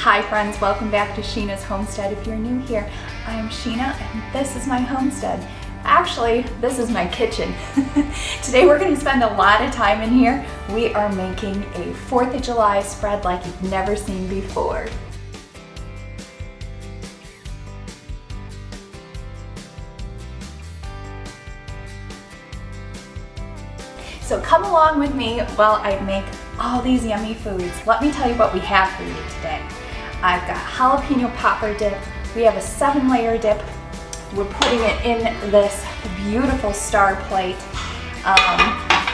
Hi friends, welcome back to Sheena's Homestead. If you're new here, I'm Sheena and this is my homestead. Actually, this is my kitchen. Today we're going to spend a lot of time in here. We are making a 4th of July spread like you've never seen before. So come along with me while I make all these yummy foods. Let me tell you what we have for you today. I've got jalapeno popper dip. We have a 7-layer dip. We're putting it in this beautiful star plate.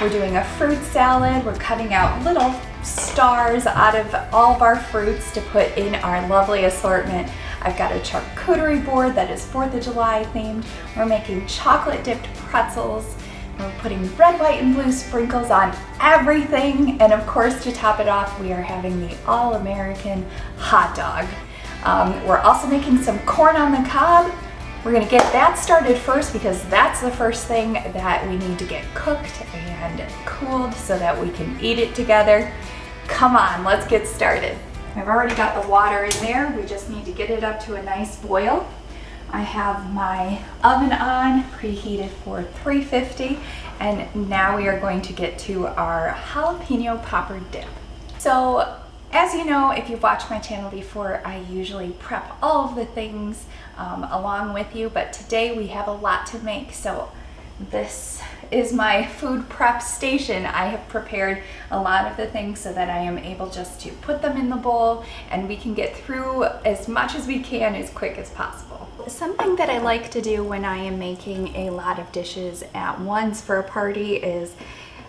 We're doing a fruit salad. We're cutting out little stars out of all of our fruits to put in our lovely assortment. I've got a charcuterie board that is 4th of July themed. We're making chocolate dipped pretzels. We're putting red, white, and blue sprinkles on everything. And of course, to top it off, we are having the all-American hot dog. We're also making some corn on the cob. We're gonna get that started first because that's the first thing that we need to get cooked and cooled so that we can eat it together. Come on, let's get started. I've already got the water in there. We just need to get it up to a nice boil. I have my oven on, preheated for 350, and now we are going to get to our jalapeno popper dip. So, as you know, if you've watched my channel before, I usually prep all of the things along with you, but today we have a lot to make, so this is my food prep station. I have prepared a lot of the things so that I am able just to put them in the bowl and we can get through as much as we can as quick as possible. Something that I like to do when I am making a lot of dishes at once for a party is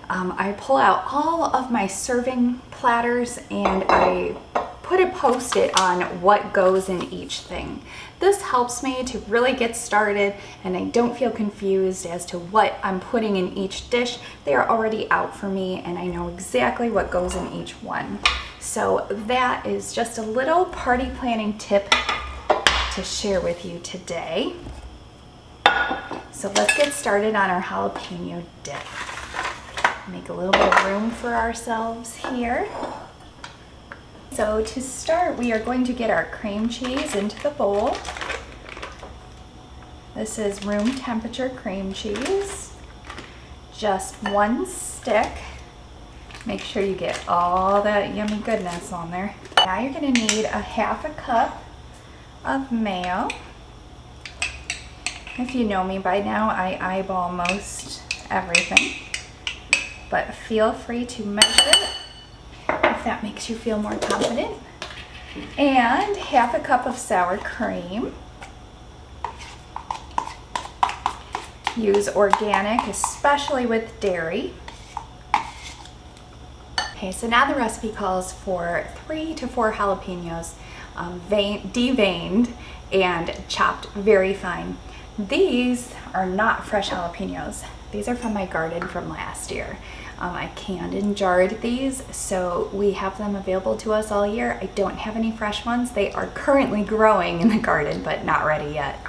I pull out all of my serving platters and I put a post-it on what goes in each thing. This helps me to really get started and I don't feel confused as to what I'm putting in each dish. They are already out for me and I know exactly what goes in each one. So that is just a little party planning tip to share with you today. So let's get started on our jalapeno dip. Make a little bit of room for ourselves here. So to start, we are going to get our cream cheese into the bowl. This is room temperature cream cheese. Just 1 stick. Make sure you get all that yummy goodness on there. Now you're going to need a 1/2 cup of mayo. If you know me by now, I eyeball most everything, but feel free to measure it if that makes you feel more confident. And 1/2 cup of sour cream. Use organic, especially with dairy. Okay, so now the recipe calls for 3 to 4 jalapenos, deveined and chopped very fine. These are not fresh jalapenos. These are from my garden from last year. I canned and jarred these, so we have them available to us all year. I don't have any fresh ones. They are currently growing in the garden, but not ready yet.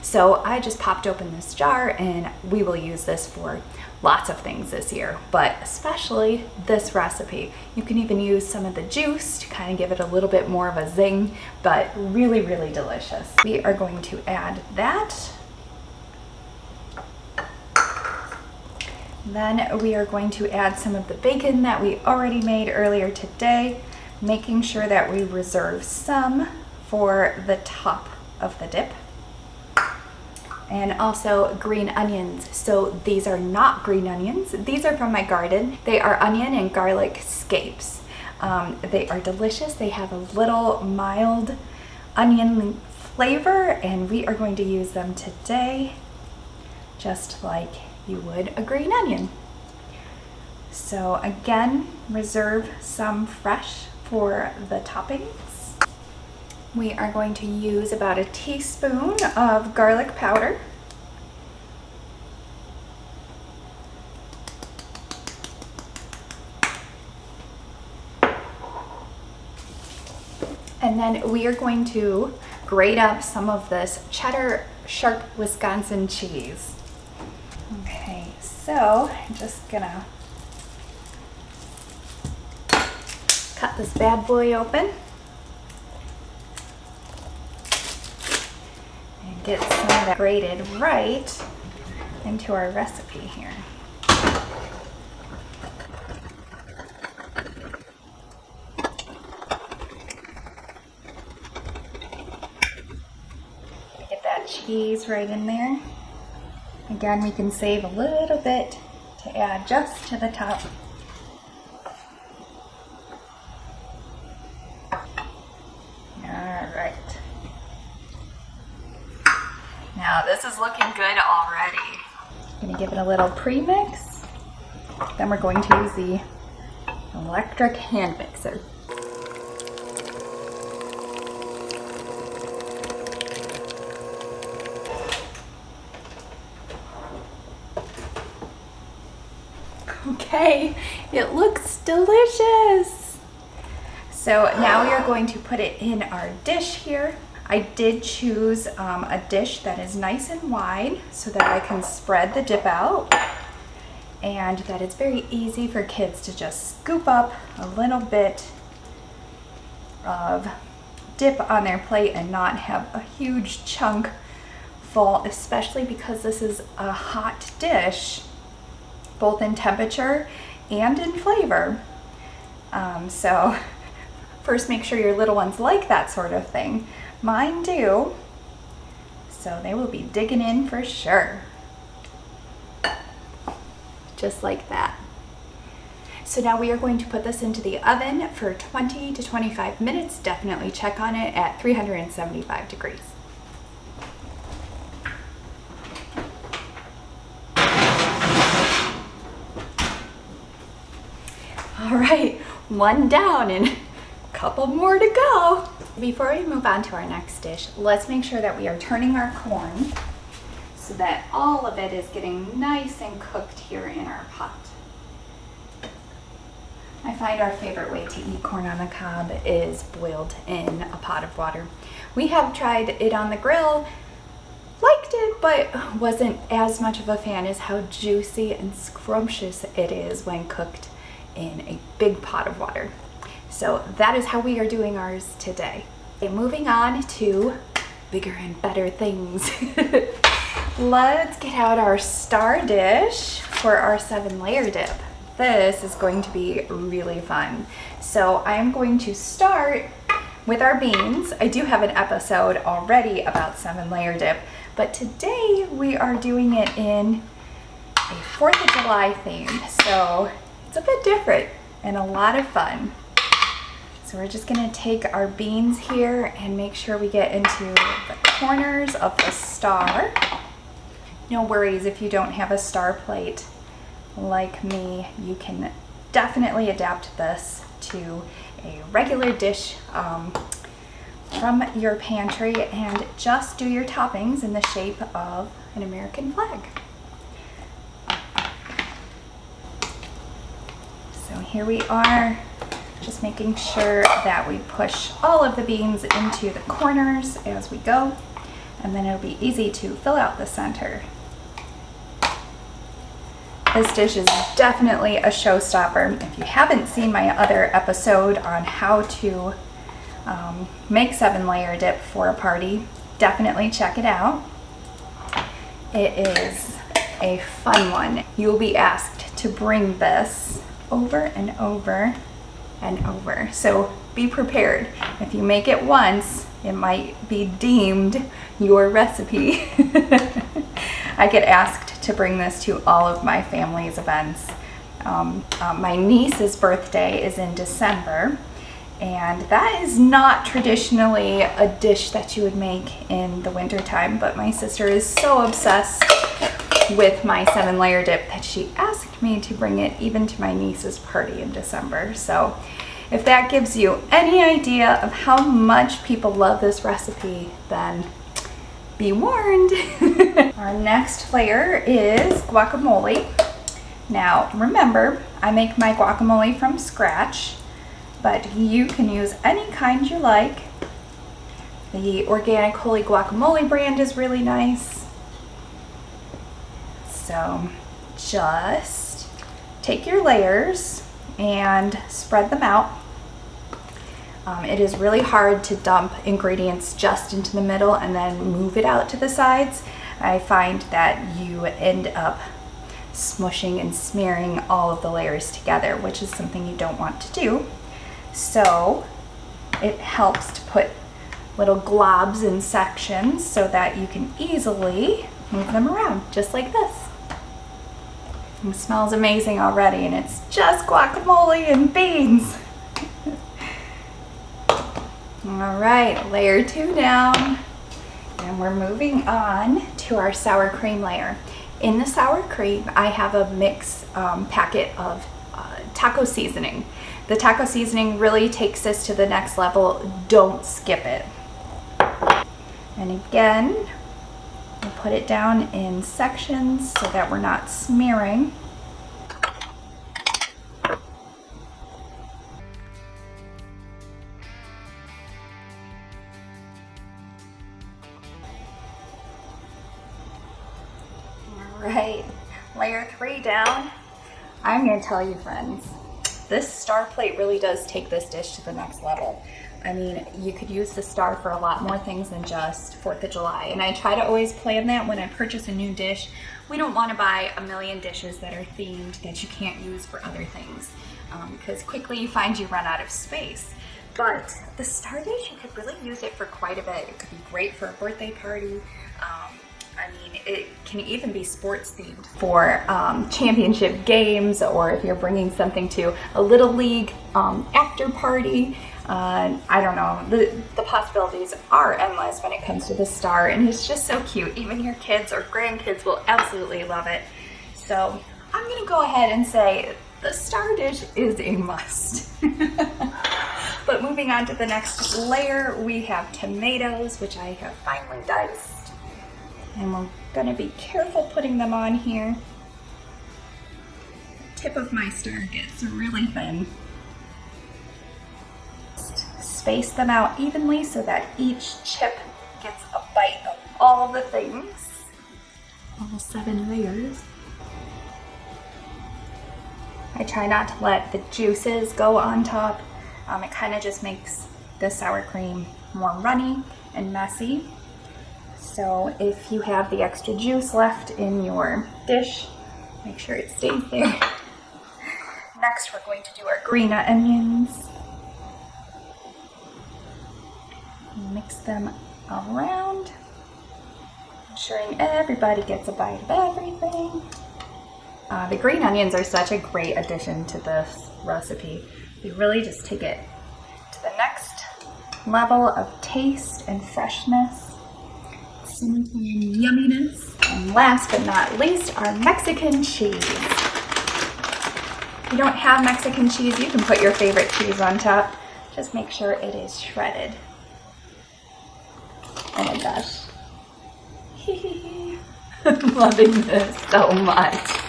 So I just popped open this jar and we will use this for lots of things this year, but especially this recipe. You can even use some of the juice to kind of give it a little bit more of a zing, but really, really delicious. We are going to add that. Then we are going to add some of the bacon that we already made earlier today, making sure that we reserve some for the top of the dip. And also green onions. So these are not green onions. These are from my garden. They are onion and garlic scapes. They are delicious. They have a little mild onion flavor and we are going to use them today just like you would a green onion. So again, reserve some fresh for the toppings. We are going to use about a teaspoon of garlic powder. And then we are going to grate up some of this cheddar sharp Wisconsin cheese. Okay, so I'm just gonna cut this bad boy open. get some of that grated right into our recipe here. Get that cheese right in there. Again, we can save a little bit to add just to the top. Alright. Now this is looking good already. I'm going to give it a little pre-mix. Then we're going to use the electric hand mixer. Okay, it looks delicious. So now we are going to put it in our dish here. I did choose a dish that is nice and wide so that I can spread the dip out, and that it's very easy for kids to just scoop up a little bit of dip on their plate and not have a huge chunk full, especially because this is a hot dish, both in temperature and in flavor. So first, make sure your little ones like that sort of thing. Mine do, so they will be digging in for sure. Just like that. So now we are going to put this into the oven for 20 to 25 minutes. Definitely check on it at 375 degrees. All right, one down and a couple more to go. Before we move on to our next dish, let's make sure that we are turning our corn so that all of it is getting nice and cooked here in our pot. I find our favorite way to eat corn on the cob is boiled in a pot of water. We have tried it on the grill, liked it, but wasn't as much of a fan as how juicy and scrumptious it is when cooked in a big pot of water. So that is how we are doing ours today. Okay, moving on to bigger and better things. Let's get out our star dish for our 7-layer dip. This is going to be really fun. So I'm going to start with our beans. I do have an episode already about 7-layer dip, but today we are doing it in a 4th of July theme. So it's a bit different and a lot of fun. So we're just gonna take our beans here and make sure we get into the corners of the star. No worries if you don't have a star plate like me. You can definitely adapt this to a regular dish from your pantry and just do your toppings in the shape of an American flag. So here we are, just making sure that we push all of the beans into the corners as we go, and then it'll be easy to fill out the center. This dish is definitely a showstopper. If you haven't seen my other episode on how to make 7-layer dip for a party, definitely check it out. It is a fun one. You will be asked to bring this over and over and over. So be prepared. If you make it once, it might be deemed your recipe. I get asked to bring this to all of my family's events. My niece's birthday is in December, and that is not traditionally a dish that you would make in the winter time, but my sister is so obsessed with my 7-layer dip that she asked me to bring it even to my niece's party in December. So if that gives you any idea of how much people love this recipe, then be warned. Our next layer is guacamole. Now remember, I make my guacamole from scratch, but you can use any kind you like. The organic Holy Guacamole brand is really nice. So just take your layers and spread them out. It is really hard to dump ingredients just into the middle and then move it out to the sides. I find that you end up smushing and smearing all of the layers together, which is something you don't want to do. So it helps to put little globs in sections so that you can easily move them around, just like this. It smells amazing already, and it's just guacamole and beans. All right, layer 2 down, and we're moving on to our sour cream layer. In the sour cream, I have a mix packet of taco seasoning. The taco seasoning really takes this to the next level. Don't skip it. And again, we'll put it down in sections so that we're not smearing. All right, layer 3 down. I'm gonna tell you, friends, this star plate really does take this dish to the next level. I mean, you could use the star for a lot more things than just 4th of July. And I try to always plan that when I purchase a new dish. We don't want to buy a million dishes that are themed that you can't use for other things, because quickly you find you run out of space. But the star dish, you could really use it for quite a bit. It could be great for a birthday party. I mean, it can even be sports themed for championship games, or if you're bringing something to a little league after party. I don't know, the possibilities are endless when it comes to the star, and it's just so cute. Even your kids or grandkids will absolutely love it. So I'm gonna go ahead and say the star dish is a must. But moving on to the next layer, we have tomatoes, which I have finely diced. And we're gonna be careful putting them on here. The tip of my star gets really thin. Space them out evenly so that each chip gets a bite of all the things. All 7 layers. I try not to let the juices go on top. It kind of just makes the sour cream more runny and messy. So if you have the extra juice left in your dish, make sure it stays there. Next, we're going to do our green onions. Mix them around, ensuring everybody gets a bite of everything. The green onions are such a great addition to this recipe. They really just take it to the next level of taste and freshness, some yumminess. And last but not least, our Mexican cheese. If you don't have Mexican cheese, you can put your favorite cheese on top. Just make sure it is shredded. Oh my gosh. I'm loving this so much.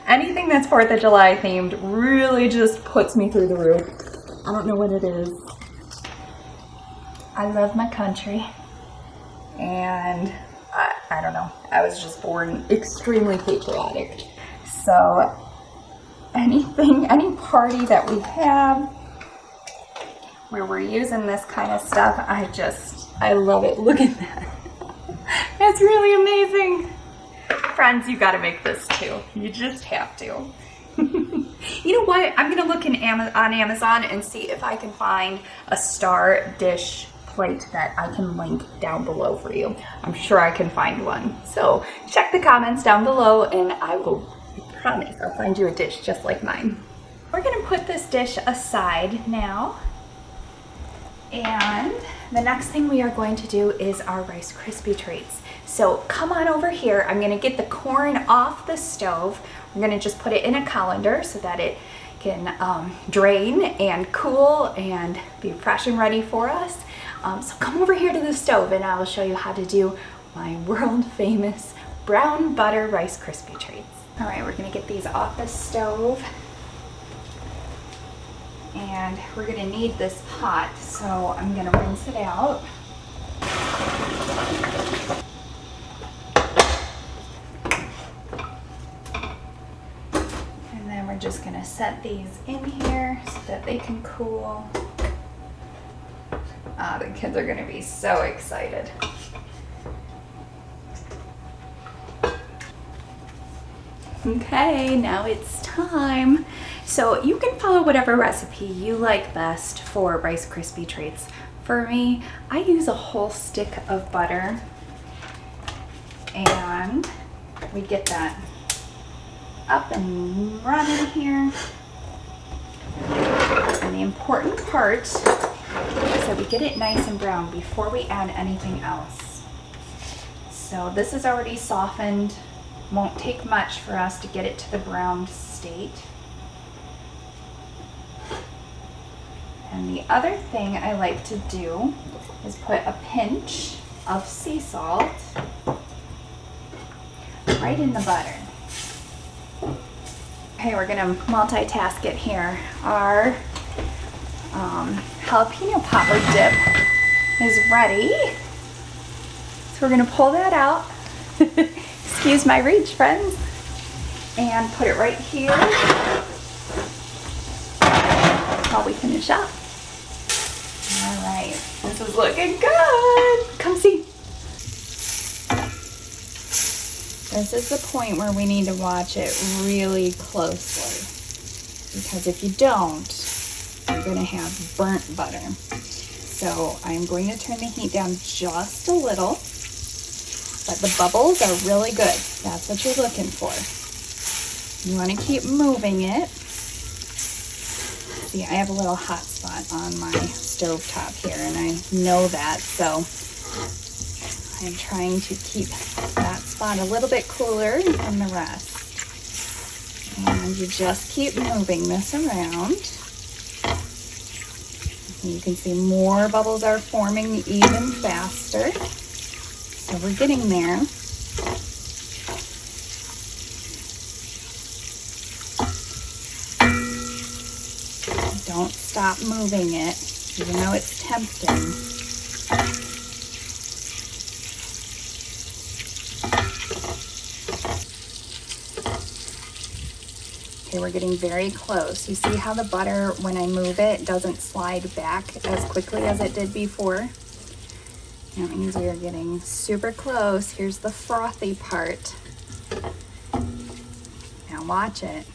Anything that's 4th of July themed really just puts me through the roof. I don't know what it is. I love my country. And I don't know. I was just born extremely patriotic. So any party that we have where we're using this kind of stuff, I love it. Look at that. That's really amazing. Friends, you gotta make this too. You just have to. You know what? I'm gonna look on Amazon and see if I can find a star dish plate that I can link down below for you. I'm sure I can find one. So check the comments down below and I promise I'll find you a dish just like mine. We're gonna put this dish aside now. And the next thing we are going to do is our Rice Krispie treats. So come on over here. I'm gonna get the corn off the stove. I'm gonna just put it in a colander so that it can drain and cool and be fresh and ready for us. So come over here to the stove and I will show you how to do my world famous brown butter Rice Krispie treats. All right, we're gonna get these off the stove. And we're gonna need this pot, so I'm gonna rinse it out. And then we're just gonna set these in here so that they can cool. The kids are gonna be so excited. Okay, now it's time. So you can follow whatever recipe you like best for Rice Krispie treats. For me, I use a whole stick of butter, and we get that up and running here. And the important part is that we get it nice and brown before we add anything else. So this is already softened. Won't take much for us to get it to the browned state. And the other thing I like to do is put a pinch of sea salt right in the butter. Okay, we're gonna multitask it here. Our jalapeno popper dip is ready. So we're gonna pull that out. Excuse my reach, friends. And put it right here while we finish up. All right, this is looking good. Come see. This is the point where we need to watch it really closely, because if you don't, you're gonna have burnt butter. So I'm going to turn the heat down just a little, but the bubbles are really good. That's what you're looking for. You wanna keep moving it. See, I have a little hot spot on my stove top here, and I know that, so I'm trying to keep that spot a little bit cooler than the rest. And you just keep moving this around. And you can see more bubbles are forming even faster. So we're getting there. Don't stop moving it, even though it's tempting. Okay, we're getting very close. You see how the butter, when I move it, doesn't slide back as quickly as it did before? That means we are getting super close. Here's the frothy part. Now watch it.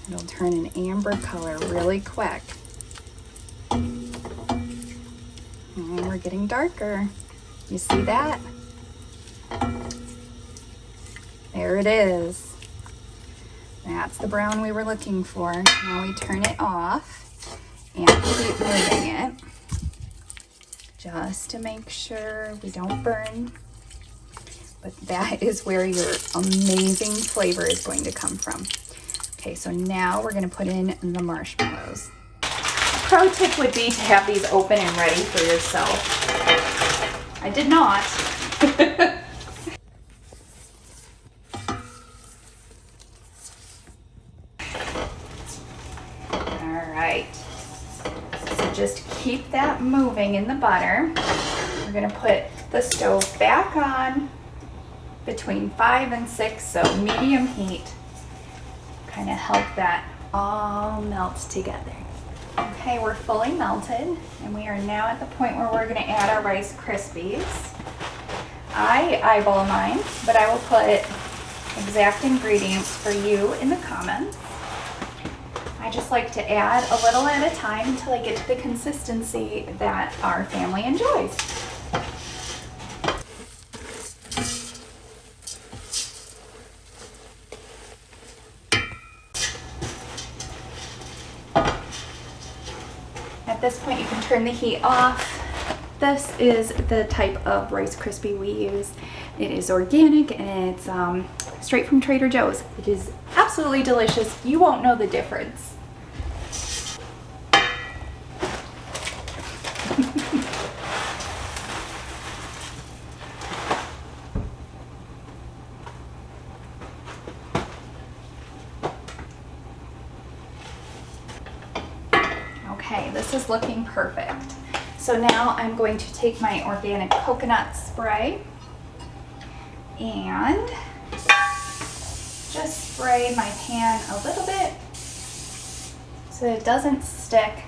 It'll turn an amber color really quick. And we're getting darker. You see that? There it is. That's the brown we were looking for. Now we turn it off and keep moving it, just to make sure we don't burn. But that is where your amazing flavor is going to come from. Okay, so now we're gonna put in the marshmallows. Pro tip would be to have these open and ready for yourself. I did not. All right, so just keep that moving in the butter. We're gonna put the stove back on between 5 and 6, so medium heat. Kind of help that all melt together. Okay, we're fully melted, and we are now at the point where we're gonna add our Rice Krispies. I eyeball mine, but I will put exact ingredients for you in the comments. I just like to add a little at a time until I get to the consistency that our family enjoys. At this point, you can turn the heat off. This is the type of Rice Krispie we use. It is organic, and it's straight from Trader Joe's. It is absolutely delicious. You won't know the difference. Okay, this is looking perfect. So now I'm going to take my organic coconut spray and just spray my pan a little bit so that it doesn't stick.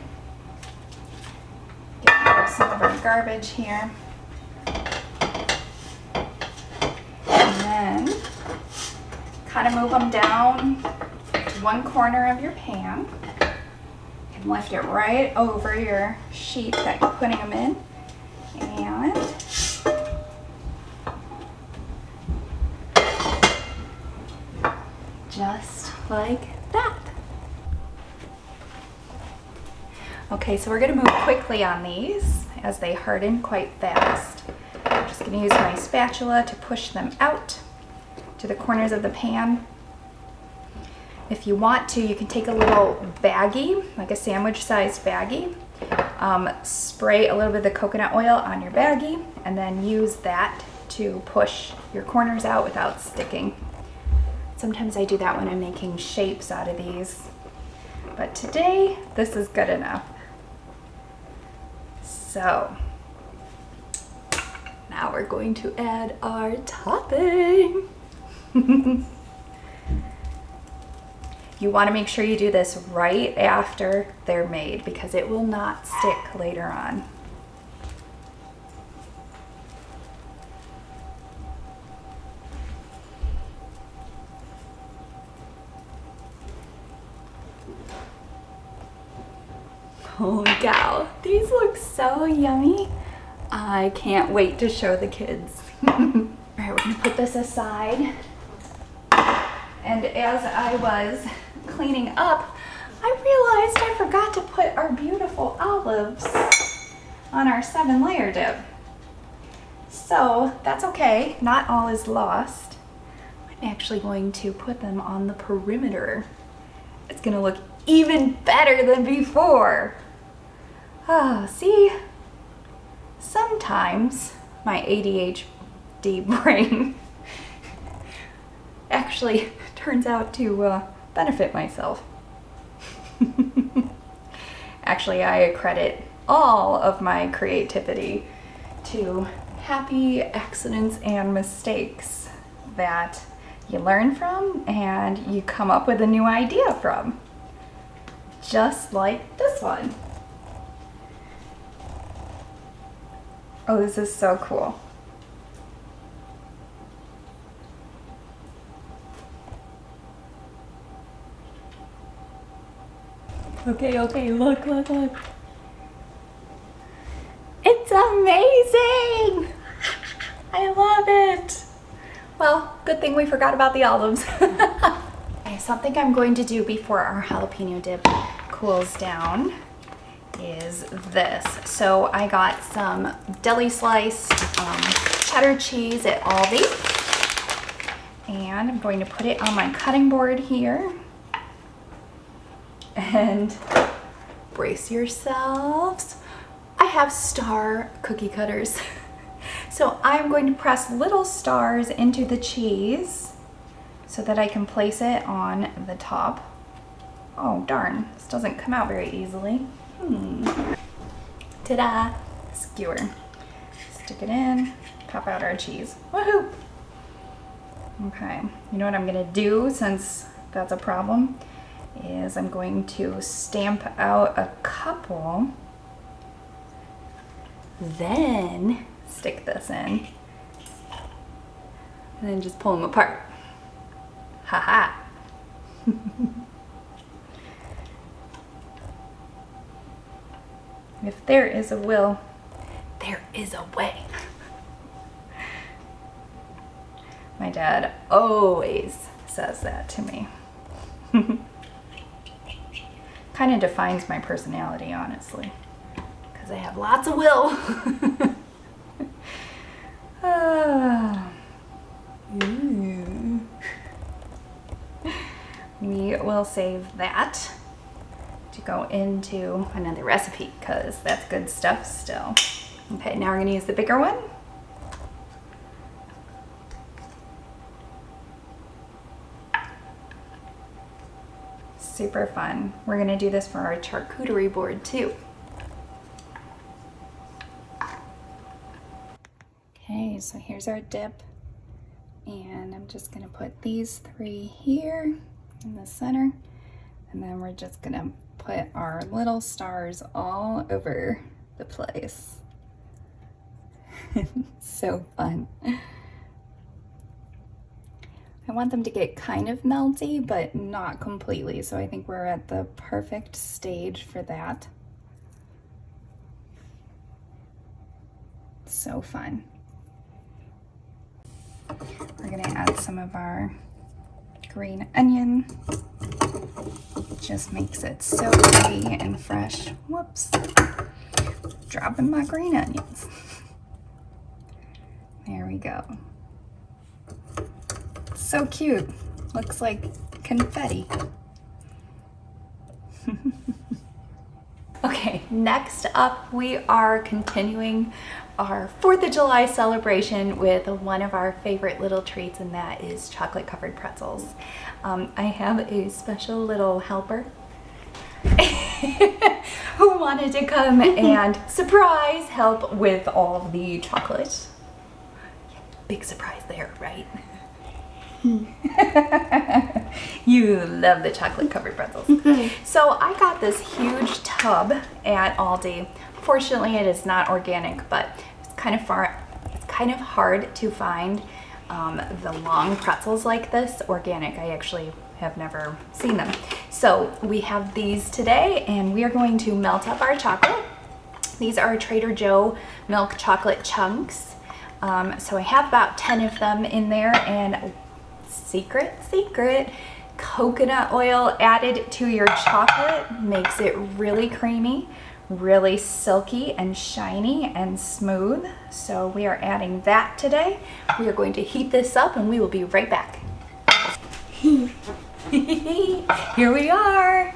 some of our garbage here. And then kind of move them down to one corner of your pan. You can lift it right over your sheet that you're putting them in. And just like that. Okay, so we're gonna move quickly on these as they harden quite fast. I'm just gonna use my spatula to push them out to the corners of the pan. If you want to, you can take a little baggie, like a sandwich-sized baggie, spray a little bit of the coconut oil on your baggie, and then use that to push your corners out without sticking. Sometimes I do that when I'm making shapes out of these, but today this is good enough. So now we're going to add our topping. You want to make sure you do this right after they're made because it will not stick later on. Holy cow, these look so yummy. I can't wait to show the kids. All right, we're gonna put this aside. And as I was cleaning up, I realized I forgot to put our beautiful olives on our 7-layer dip. So that's okay, not all is lost. I'm actually going to put them on the perimeter. It's gonna look even better than before. Ah, see? Sometimes my ADHD brain actually turns out to benefit myself. Actually, I credit all of my creativity to happy accidents and mistakes that you learn from and you come up with a new idea from. Just like this one. Oh, this is so cool. Okay, look. It's amazing! I love it! Well, good thing we forgot about the olives. Okay, something I'm going to do before our jalapeno dip cools down is this. So I got some deli sliced cheddar cheese at Aldi. And I'm going to put it on my cutting board here. And brace yourselves. I have star cookie cutters. So I'm going to press little stars into the cheese so that I can place it on the top. Oh darn, this doesn't come out very easily. Ta-da! Skewer. Stick it in, pop out our cheese. Woohoo! Okay, you know what I'm gonna do since that's a problem? Is I'm going to stamp out a couple, then stick this in, and then just pull them apart. Haha! If there is a will, there is a way. My dad always says that to me. Kind of defines my personality, honestly, because I have lots of will. We will save that to go into another recipe because that's good stuff still. Okay, now we're going to use the bigger one. Super fun. We're gonna do this for our charcuterie board too. Okay, so here's our dip. And I'm just gonna put these 3 here in the center. And then we're just gonna put our little stars all over the place. So fun. I want them to get kind of melty, but not completely. So I think we're at the perfect stage for that. So fun. We're gonna add some of our green onion. Just makes it so pretty and fresh. Whoops. Dropping my green onions. There we go. So cute. Looks like confetti. Okay, next up we are continuing our 4th of July celebration with one of our favorite little treats, and that is chocolate covered pretzels. I have a special little helper who wanted to come and surprise help with all the chocolate. Big surprise there, right? You love the chocolate covered pretzels. So I got this huge tub at Aldi. Fortunately, it is not organic, but it's kind of hard to find the long pretzels like this organic. I actually have never seen them. So we have these today, and we are going to melt up our chocolate. These are Trader Joe milk chocolate chunks. So I have about 10 of them in there, and secret, coconut oil added to your chocolate makes it really creamy, really silky and shiny and smooth. So we are adding that today. We are going to heat this up and we will be right back. Here we are.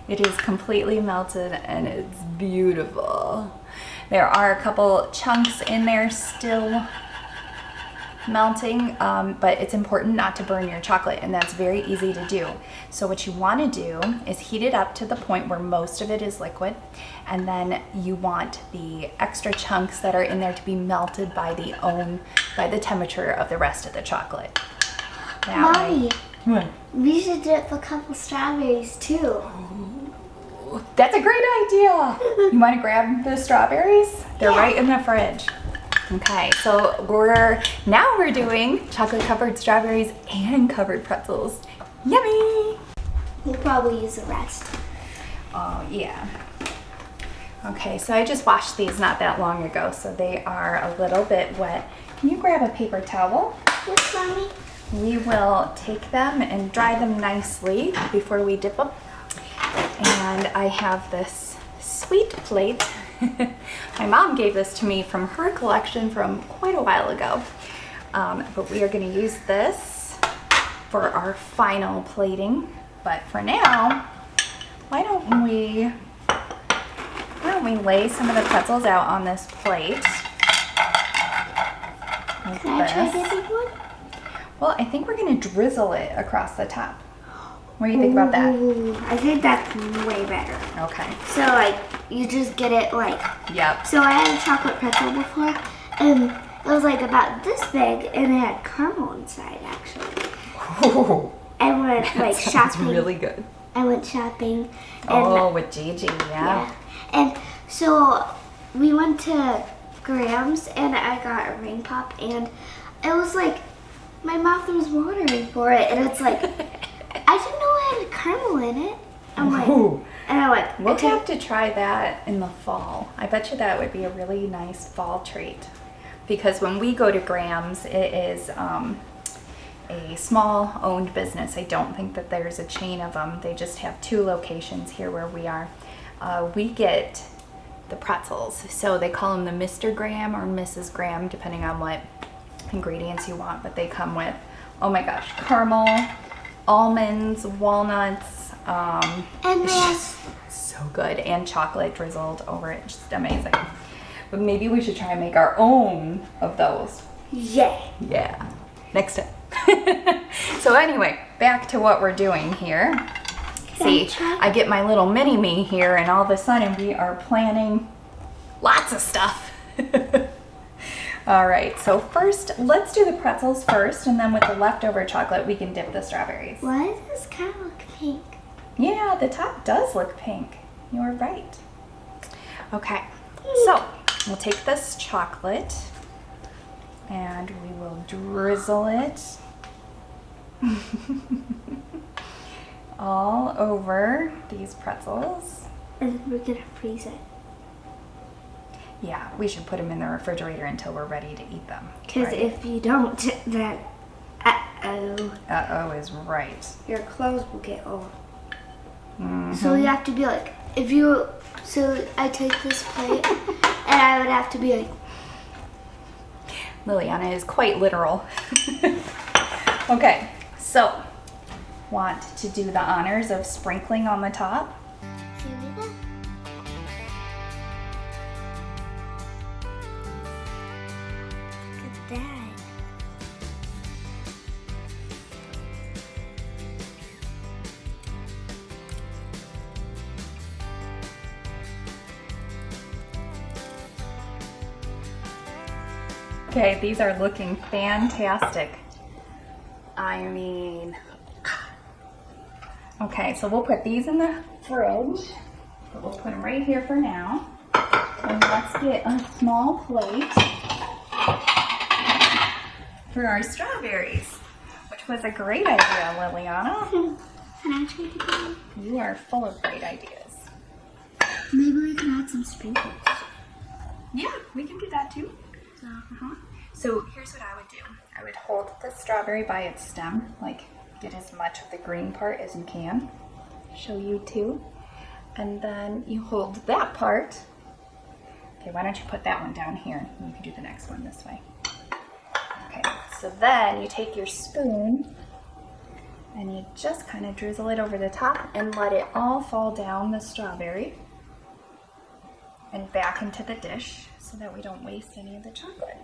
It is completely melted and it's beautiful. There are a couple chunks in there still melting, but it's important not to burn your chocolate, and that's very easy to do. So what you want to do is heat it up to the point where most of it is liquid, and then you want the extra chunks that are in there to be melted by the temperature of the rest of the chocolate. Mommy, what? We should dip a couple strawberries too. That's a great idea. You want to grab the strawberries? They're right in the fridge. Okay, so we're doing chocolate covered strawberries and covered pretzels. Yummy! We'll probably use the rest. Oh yeah. Okay, so I just washed these not that long ago, so they are a little bit wet. Can you grab a paper towel? Yes, Mommy. We will take them and dry them nicely before we dip them. And I have this sweet plate. My mom gave this to me from her collection from quite a while ago. But we are going to use this for our final plating. But for now, why don't we lay some of the pretzels out on this plate? Like Can I try dipping one? Well, I think we're going to drizzle it across the top. What do you think about that? Ooh, I think that's way better. Okay. So like you just get it like. Yep. So I had a chocolate pretzel before, and it was like about this big, and it had caramel inside actually. Ooh, I went like shopping. Really good. I went shopping. And, Oh, with Gigi, yeah. And so we went to Graham's, and I got a ring pop, and it was like my mouth was watering for it, and it's like. I didn't know it had caramel in it. I'm like, and I went, We'll okay. have to try that in the fall. I bet you that would be a really nice fall treat. Because when we go to Graham's, it is a small owned business. I don't think that there's a chain of them. They just have 2 locations here where we are. We get the pretzels. So they call them the Mr. Graham or Mrs. Graham, depending on what ingredients you want. But they come with, oh my gosh, caramel, almonds, walnuts, And it's just so good, and chocolate drizzled over it, just amazing. But maybe we should try and make our own of those. Yeah, next time. So anyway, back to what we're doing here. See, I get my little mini-me here, and all of a sudden we are planning lots of stuff. All right, so first, let's do the pretzels first, and then with the leftover chocolate, we can dip the strawberries. why does this kind of look pink? Yeah, the top does look pink. You are right. Okay, so we'll take this chocolate And we will drizzle it all over these pretzels. And then we're gonna freeze it. Yeah, we should put them in the refrigerator until we're ready to eat them. Because right? if you don't, then Uh-oh is right. your clothes will get old. Mm-hmm. So you have to be like, so I take this plate and I would have to be like, Liliana is quite literal. Okay, so want to do the honors of sprinkling on the top? here we go. Look at that. Okay, these are looking fantastic. I mean, okay, so we'll put these in the fridge, but we'll put them right here for now. And let's get a small plate for our strawberries, which was a great idea, Liliana. Can I try to go? You are full of great ideas. Maybe we can add some sprinkles. Yeah, we can do that too. So here's what I would do. I would hold the strawberry by its stem, like get as much of the green part as you can. Show you too. And then you hold that part. Okay, why don't you put that one down here? You can do the next one this way. Okay, so then you take your spoon and you just kind of drizzle it over the top and let it all fall down the strawberry and back into the dish so that we don't waste any of the chocolate.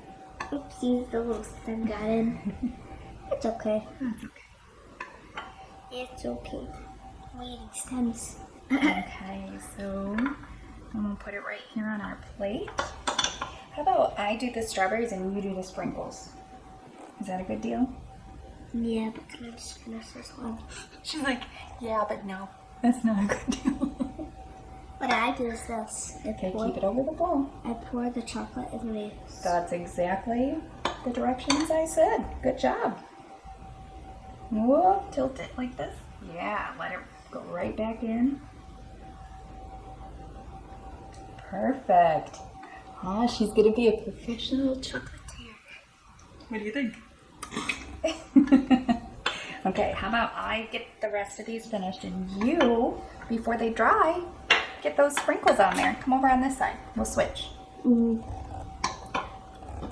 Oopsies, the little stem got in. It's okay. That's okay. It's okay. Waiting stems. Okay, so I'm gonna put it right here on our plate. How about I do the strawberries and you do the sprinkles? Is that a good deal? Yeah, but can I just finish this one? She's like, yeah, but no, that's not a good deal. What I do is this. Okay, keep it over the bowl. I pour the chocolate in the... That's exactly the directions I said. Good job. Whoa, tilt it like this. Yeah, let it go right back in. Perfect. Ah, she's gonna be a professional chocolatier. What do you think? Okay, how about I get the rest of these finished and you, before they dry, get those sprinkles on there. Come over on this side. We'll switch.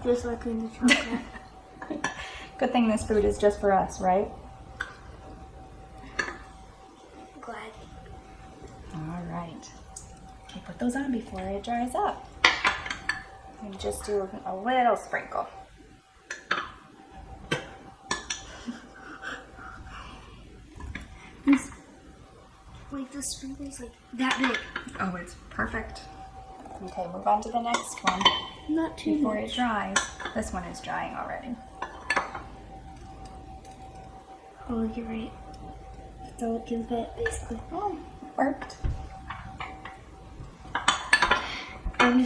Just like in the chocolate. Good thing this food is just for us, right? Glad. All right. Okay, put those on before it dries up. And just do a little sprinkle. Like the sprinkles like that big. Oh, it's perfect. Okay, move on to the next one Not too before much. it dries. This one is drying already. Oh, you're right. It's all looking fit, basically. Oh, worked. I'm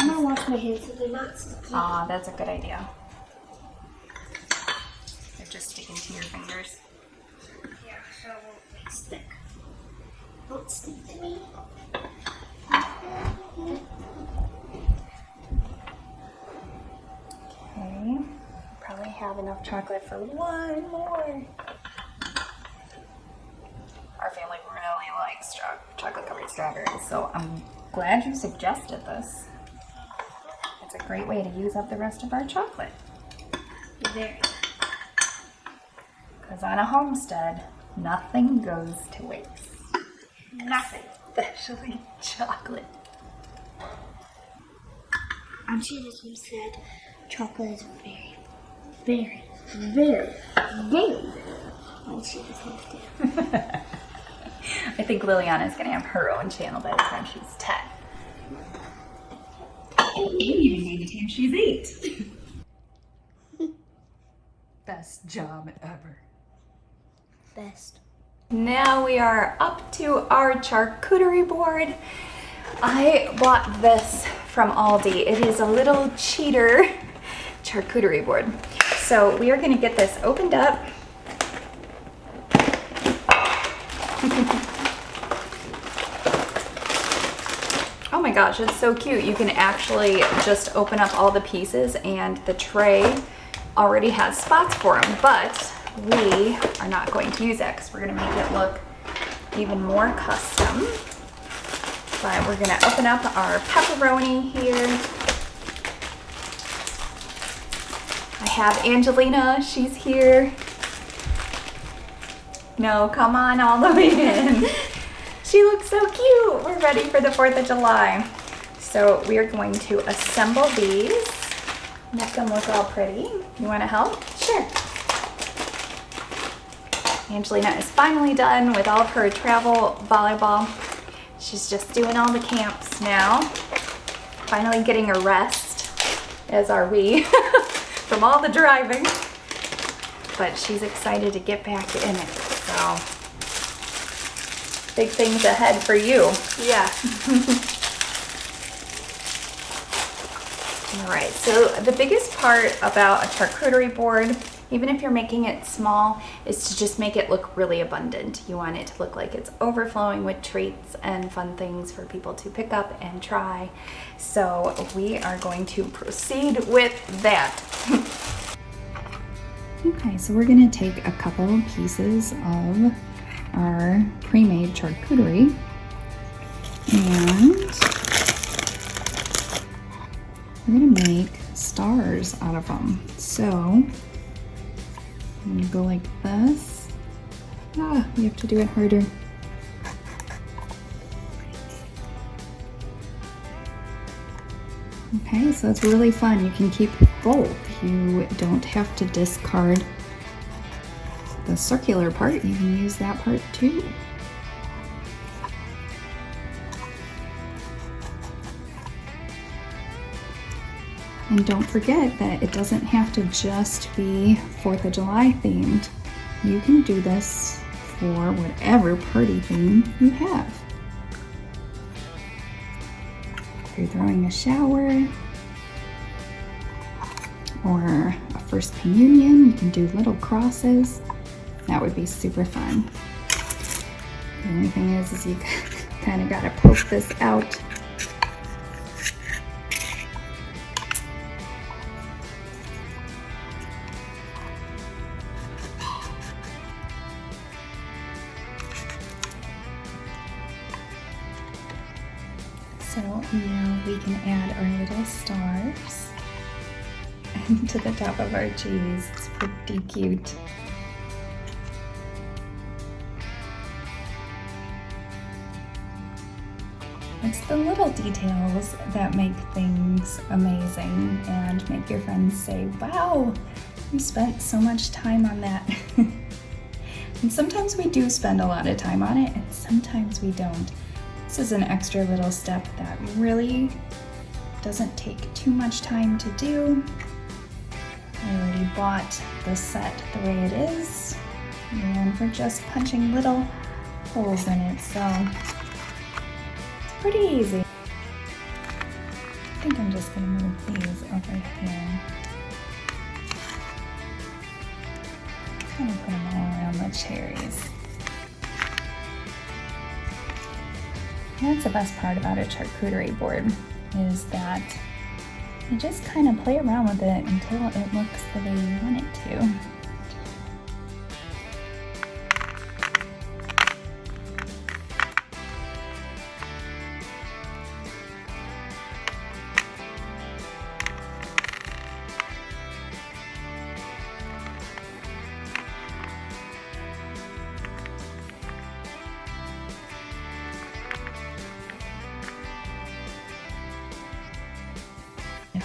gonna wash my hands so they're not sticky. Ah, that's a good idea. They're just sticking to your fingers. Yeah, so it won't stick. Don't stick to me. Okay, probably have enough chocolate for one more. Our family really likes chocolate covered strawberries, so I'm glad you suggested this. It's a great way to use up the rest of our chocolate. Very. Because on a homestead, nothing goes to waste. Nothing. Especially chocolate. On Shannon's homestead, chocolate is very, very, very, very on Shannon's homestead. I think Liliana is going to have her own channel by the time she's 10. Even by the time she's 8. Best job ever. Best. Now we are up to our charcuterie board. I bought this from Aldi. It is a little cheater charcuterie board. So we are going to get this opened up. Oh my gosh, it's so cute. You can actually just open up all the pieces and the tray already has spots for them, but we are not going to use that because we're going to make it look even more custom. But we're going to open up our pepperoni here. I have Angelina, she's here. No, come on all the way in. She looks so cute. We're ready for the 4th of July. So we are going to assemble these, make them look all pretty. You want to help? Sure. Angelina is finally done with all of her travel volleyball. She's just doing all the camps now. Finally getting a rest, as are we, from all the driving. But she's excited to get back in it, so big things ahead for you. Yeah. All right, so the biggest part about a charcuterie board, even if you're making it small, is to just make it look really abundant. You want it to look like it's overflowing with treats and fun things for people to pick up and try. So we are going to proceed with that. Okay, so we're gonna take a couple pieces of our pre-made charcuterie and we're gonna make stars out of them. So I'm gonna go like this. We have to do it harder. Okay, so it's really fun. You can keep both. You don't have to discard the circular part. You can use that part too. And don't forget that it doesn't have to just be 4th of July themed. You can do this for whatever party theme you have. If you're throwing a shower or a first communion, you can do little crosses. That would be super fun. The only thing is you kind of got to poke this out. So now we can add our little stars to the top of our cheese. It's pretty cute. It's the little details that make things amazing and make your friends say, wow, you spent so much time on that. And sometimes we do spend a lot of time on it, and sometimes we don't. This is an extra little step that really doesn't take too much time to do. I already bought the set the way it is, and we're just punching little holes in it, so it's pretty easy. I think I'm just gonna move these over here. Kind of put them all around the cherries. That's the best part about a charcuterie board, is that you just kind of play around with it until it looks the way you want it to.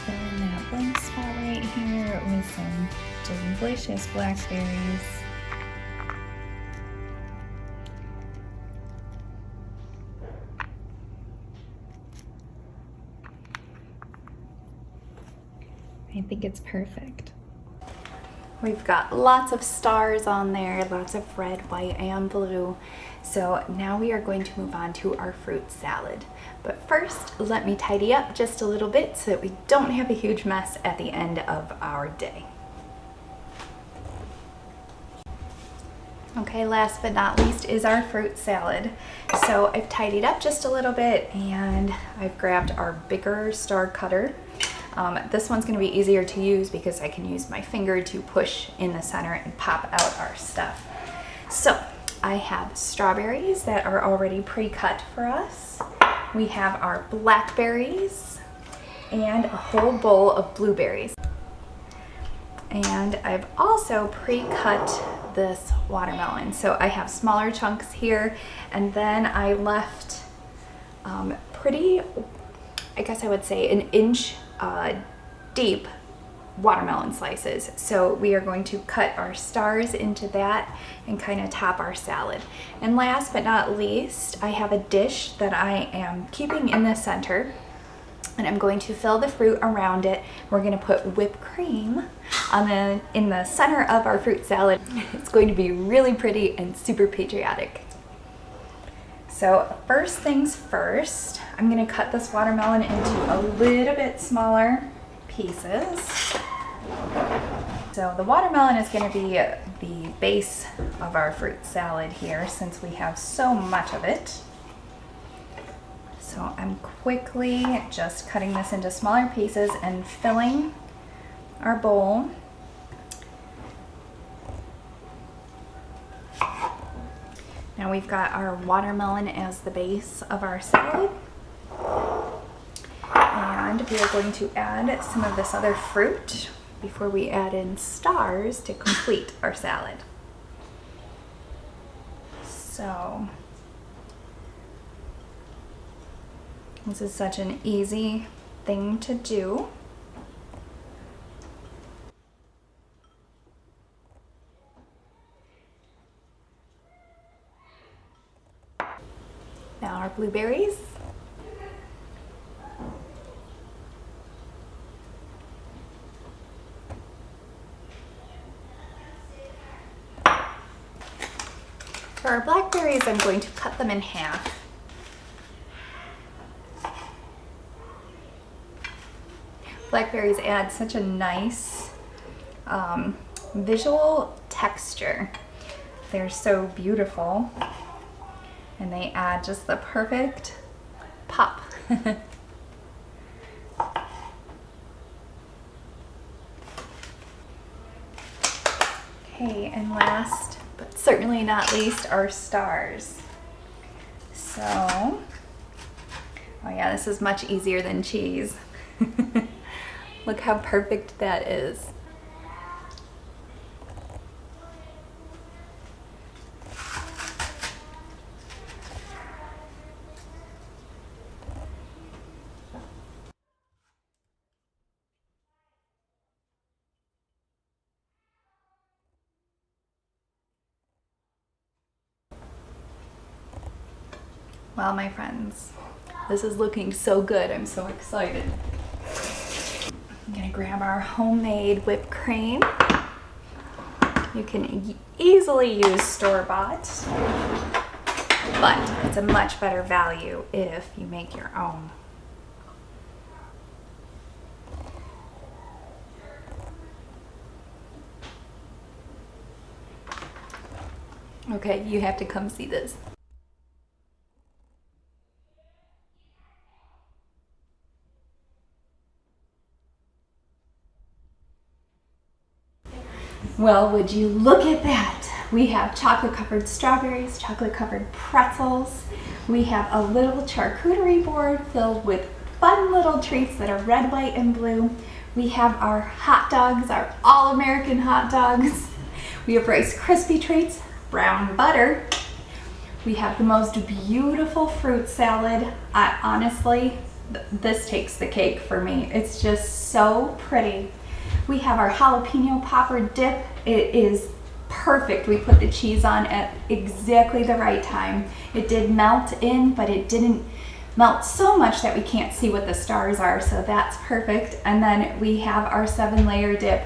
Fill in that blank spot right here with some delicious blackberries. I think it's perfect. We've got lots of stars on there, lots of red, white, and blue. So now we are going to move on to our fruit salad. But first, let me tidy up just a little bit so that we don't have a huge mess at the end of our day. Okay, last but not least is our fruit salad. So I've tidied up just a little bit and I've grabbed our bigger star cutter. This one's going to be easier to use because I can use my finger to push in the center and pop out our stuff. So I have strawberries that are already pre-cut for us. We have our blackberries and a whole bowl of blueberries. And I've also pre-cut this watermelon. So I have smaller chunks here, and then I left pretty, I guess I would say an inch deep watermelon slices. So we are going to cut our stars into that and kind of top our salad. And last but not least, I have a dish that I am keeping in the center, and I'm going to fill the fruit around it. We're going to put whipped cream in the center of our fruit salad. It's going to be really pretty and super patriotic. So first things first, I'm going to cut this watermelon into a little bit smaller pieces. So the watermelon is going to be the base of our fruit salad here since we have so much of it. So I'm quickly just cutting this into smaller pieces and filling our bowl. Now we've got our watermelon as the base of our salad. And we are going to add some of this other fruit before we add in stars to complete our salad. So this is such an easy thing to do. Now our blueberries. For our blackberries, I'm going to cut them in half. Blackberries add such a nice visual texture. They're so beautiful, and they add just the perfect pop. Okay, and last but certainly not least, our stars. So, oh yeah, this is much easier than cheese. Look how perfect that is. Well, my friends, this is looking so good. I'm so excited. I'm gonna grab our homemade whipped cream. You can easily use store-bought, but it's a much better value if you make your own. Okay, you have to come see this. Well, would you look at that? We have chocolate covered strawberries, chocolate covered pretzels. We have a little charcuterie board filled with fun little treats that are red, white, and blue. We have our hot dogs, our all-American hot dogs. We have Rice Krispie treats, brown butter. We have the most beautiful fruit salad. Honestly, this takes the cake for me. It's just so pretty. We have our jalapeno popper dip. It is perfect. We put the cheese on at exactly the right time. It did melt in, but it didn't melt so much that we can't see what the stars are, so that's perfect. And then we have our 7-layer dip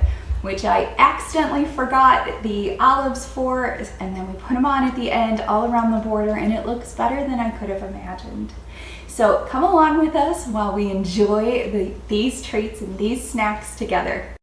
which I accidentally forgot the olives for, and then we put them on at the end all around the border, and it looks better than I could have imagined. So come along with us while we enjoy these treats and these snacks together.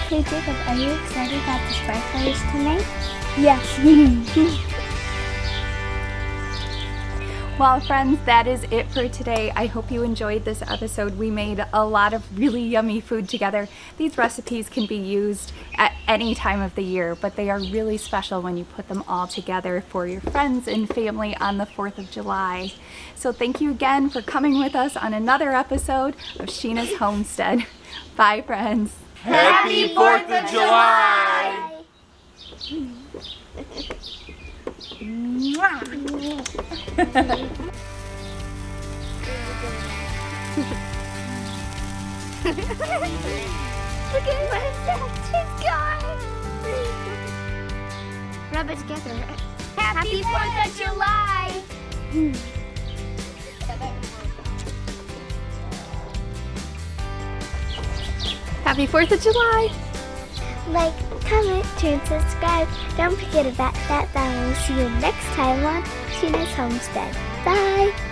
Hey Jacob, are you excited about the sparklers tonight? Yes. Well, friends, that is it for today. I hope you enjoyed this episode. We made a lot of really yummy food together. These recipes can be used at any time of the year, but they are really special when you put them all together for your friends and family on the 4th of July. So thank you again for coming with us on another episode of Sheena's Homestead. Bye, friends. Happy 4th of July! Look at my she's gone. Rub it together. Happy 4th of July! Happy 4th of July! Like, comment, share, and subscribe. Don't forget about that bell. We'll see you next time on Sheena's Homestead. Bye!